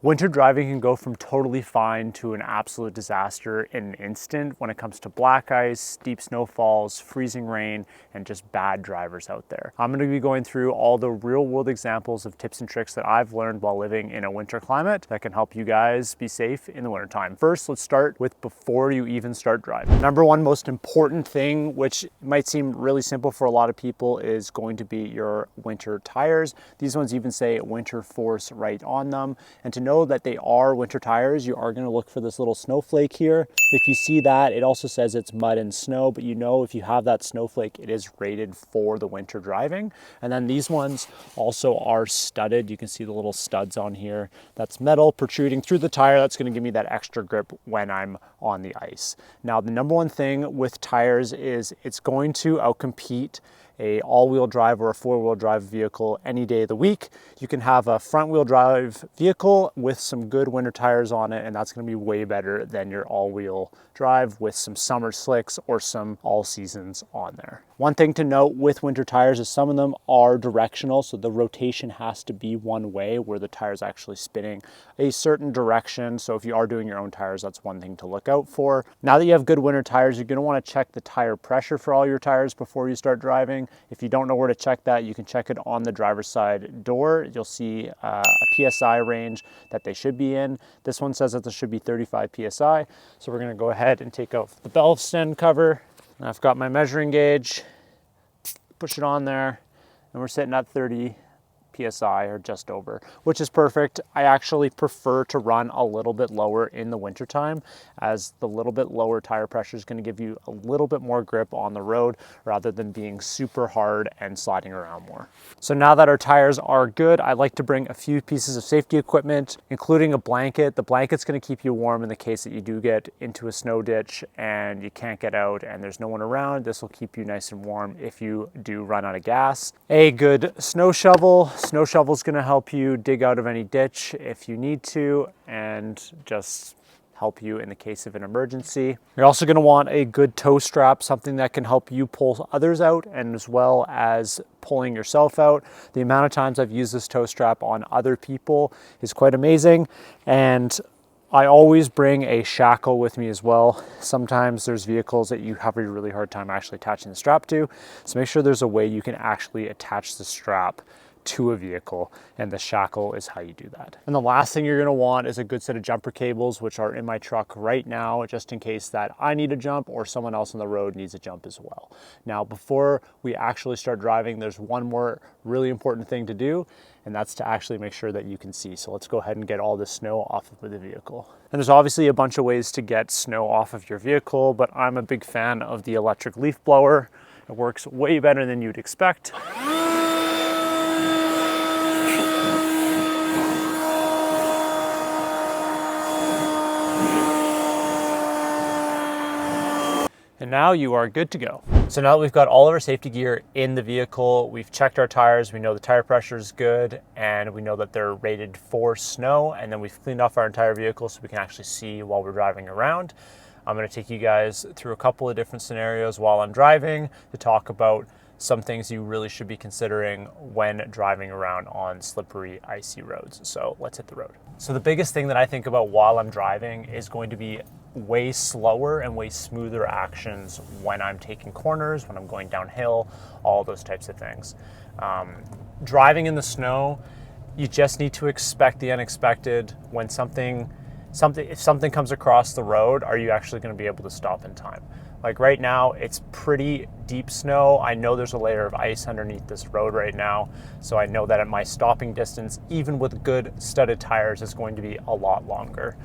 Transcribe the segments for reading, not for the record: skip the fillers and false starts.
Winter driving can go from totally fine to an absolute disaster in an instant when it comes to black ice, steep snowfalls, freezing rain, and just bad drivers out there. I'm going to be going through all the real world examples of tips and tricks that I've learned while living in a winter climate that can help you guys be safe in the wintertime. First, let's start with before you even start driving. Number one most important thing, which might seem really simple for a lot of people, is going to be your winter tires. These ones even say winter force right on them. And to know that they are winter tires, you are going to look for this little snowflake here. If you see that, it also says it's mud and snow, but you know if you have that snowflake, it is rated for the winter driving. And then these ones also are studded. You can see the little studs on here. That's metal protruding through the tire. That's going to give me that extra grip when I'm on the ice. Now, the number one thing with tires is it's going to outcompete a all-wheel drive or a four-wheel drive vehicle any day of the week. You can have a front-wheel drive vehicle with some good winter tires on it, and that's going to be way better than your all-wheel drive with some summer slicks or some all seasons on there. One thing to note with winter tires is some of them are directional, so the rotation has to be one way where the tire is actually spinning a certain direction. So if you are doing your own tires, that's one thing to look out for. Now that you have good winter tires, you're going to want to check the tire pressure for all your tires before you start driving. If you don't know where to check that, you can check it on the driver's side door. You'll see a PSI range that they should be in. This one says that there should be 35 PSI. So we're going to go ahead and take out the valve stem cover. And I've got my measuring gauge, push it on there, and we're sitting at 30 PSI or just over, which is perfect. I actually prefer to run a little bit lower in the wintertime, as the little bit lower tire pressure is going to give you a little bit more grip on the road rather than being super hard and sliding around more. So now that our tires are good, I like to bring a few pieces of safety equipment, including a blanket. The blanket's going to keep you warm in the case that you do get into a snow ditch and you can't get out and there's no one around. This will keep you nice and warm if you do run out of gas. A good snow shovel. Snow shovel is going to help you dig out of any ditch if you need to and just help you in the case of an emergency. You're also going to want a good tow strap, something that can help you pull others out and as well as pulling yourself out. The amount of times I've used this tow strap on other people is quite amazing. And I always bring a shackle with me as well. Sometimes there's vehicles that you have a really hard time actually attaching the strap to. So make sure there's a way you can actually attach the strap to a vehicle, and the shackle is how you do that. And the last thing you're going to want is a good set of jumper cables, which are in my truck right now, just in case that I need a jump or someone else on the road needs a jump as well. Now, before we actually start driving, there's one more really important thing to do, and that's to actually make sure that you can see. So let's go ahead and get all this snow off of the vehicle. And there's obviously a bunch of ways to get snow off of your vehicle, but I'm a big fan of the electric leaf blower. It works way better than you'd expect. And now you are good to go. So now that we've got all of our safety gear in the vehicle, we've checked our tires, we know the tire pressure is good, and we know that they're rated for snow, and then we've cleaned off our entire vehicle so we can actually see while we're driving around. I'm gonna take you guys through a couple of different scenarios while I'm driving to talk about some things you really should be considering when driving around on slippery, icy roads. So let's hit the road. So the biggest thing that I think about while I'm driving is going to be way slower and way smoother actions when I'm taking corners, when I'm going downhill, all those types of things. Driving in the snow, you just need to expect the unexpected. When if something comes across the road, are you actually going to be able to stop in time? Like right now, it's pretty deep snow. I know there's a layer of ice underneath this road right now, so I know that at my stopping distance, even with good studded tires, is going to be a lot longer.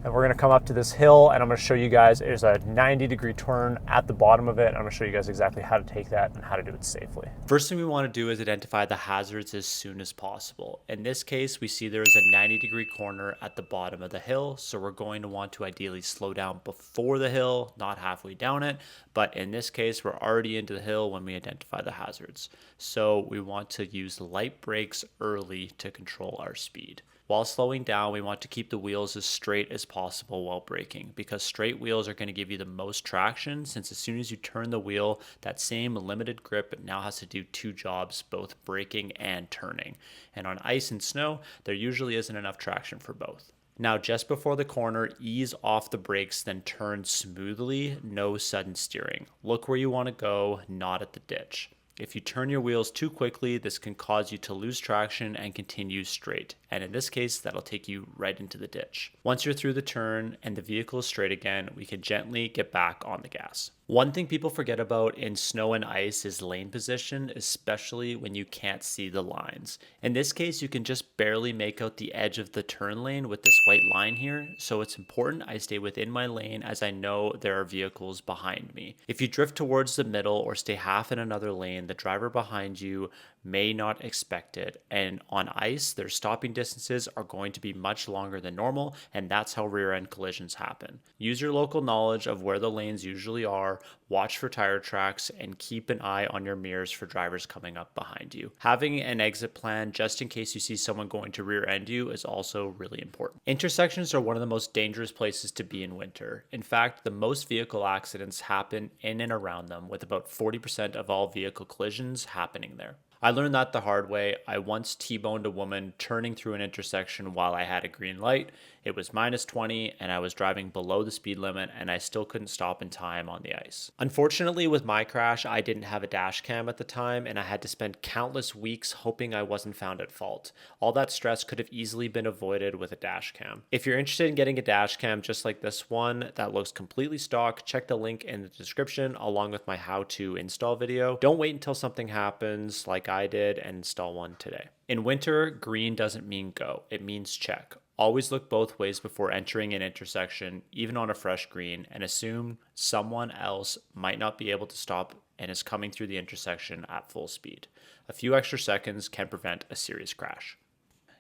And we're gonna come up to this hill and I'm gonna show you guys, there's a 90-degree turn at the bottom of it. I'm gonna show you guys exactly how to take that and how to do it safely. First thing we wanna do is identify the hazards as soon as possible. In this case, we see there is a 90-degree corner at the bottom of the hill. So we're going to want to ideally slow down before the hill, not halfway down it. But in this case, we're already into the hill when we identify the hazards. So we want to use light brakes early to control our speed. While slowing down, we want to keep the wheels as straight as possible while braking, because straight wheels are going to give you the most traction, since as soon as you turn the wheel, that same limited grip now has to do two jobs, both braking and turning. And on ice and snow, there usually isn't enough traction for both. Now, just before the corner, ease off the brakes, then turn smoothly, no sudden steering. Look where you want to go, not at the ditch. If you turn your wheels too quickly, this can cause you to lose traction and continue straight. And in this case, that'll take you right into the ditch. Once you're through the turn and the vehicle is straight again, we can gently get back on the gas. One thing people forget about in snow and ice is lane position, especially when you can't see the lines. In this case, you can just barely make out the edge of the turn lane with this white line here, so it's important I stay within my lane as I know there are vehicles behind me. If you drift towards the middle or stay half in another lane, the driver behind you may not expect it, and on ice, their stopping distances are going to be much longer than normal, and that's how rear-end collisions happen. Use your local knowledge of where the lanes usually are, watch for tire tracks, and keep an eye on your mirrors for drivers coming up behind you. Having an exit plan just in case you see someone going to rear-end you is also really important. Intersections are one of the most dangerous places to be in winter. In fact, the most vehicle accidents happen in and around them, with about 40% of all vehicle collisions happening there. I learned that the hard way. I once T-boned a woman turning through an intersection while I had a green light. It was -20 and I was driving below the speed limit, and I still couldn't stop in time on the ice. Unfortunately, with my crash, I didn't have a dash cam at the time, and I had to spend countless weeks hoping I wasn't found at fault. All that stress could have easily been avoided with a dash cam. If you're interested in getting a dash cam just like this one that looks completely stock, check the link in the description along with my how-to install video. Don't wait until something happens like I did and install one today. In winter, green doesn't mean go, it means check. Always look both ways before entering an intersection, even on a fresh green, and assume someone else might not be able to stop and is coming through the intersection at full speed. A few extra seconds can prevent a serious crash.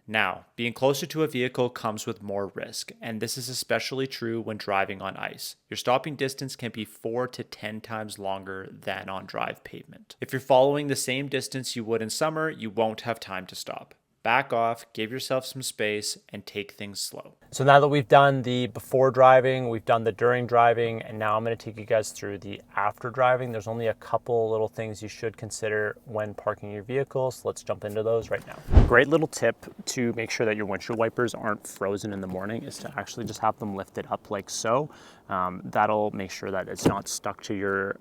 Now, being closer to a vehicle comes with more risk, and this is especially true when driving on ice. Your stopping distance can be 4 to 10 times longer than on drive pavement. If you're following the same distance you would in summer, you won't have time to stop. Back off, give yourself some space, and take things slow. So now that we've done the before driving, we've done the during driving, and now I'm going to take you guys through the after driving. There's only a couple little things you should consider when parking your vehicle, so let's jump into those right now. Great little tip to make sure that your windshield wipers aren't frozen in the morning is to actually just have them lifted up like so. That'll make sure that it's not stuck to your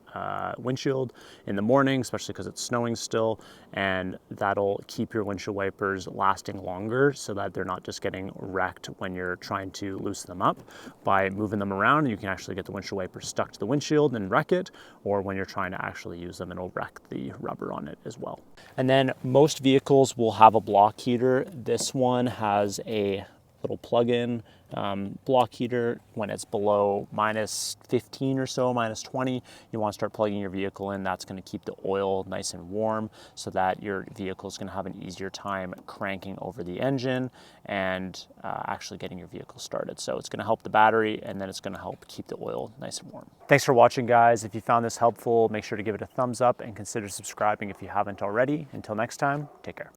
windshield in the morning, especially because it's snowing still, and that'll keep your windshield wipers lasting longer so that they're not just getting wrecked when you're trying to loosen them up. By moving them around, you can actually get the windshield wipers stuck to the windshield and wreck it, or when you're trying to actually use them, it'll wreck the rubber on it as well. And then most vehicles will have a block heater. This one has a little plug-in block heater. When it's below -15 or so, -20, you want to start plugging your vehicle in. That's going to keep the oil nice and warm so that your vehicle is going to have an easier time cranking over the engine and actually getting your vehicle started. So it's going to help the battery, and then it's going to help keep the oil nice and warm. Thanks for watching, guys. If you found this helpful, make sure to give it a thumbs up and consider subscribing if you haven't already. Until next time, take care.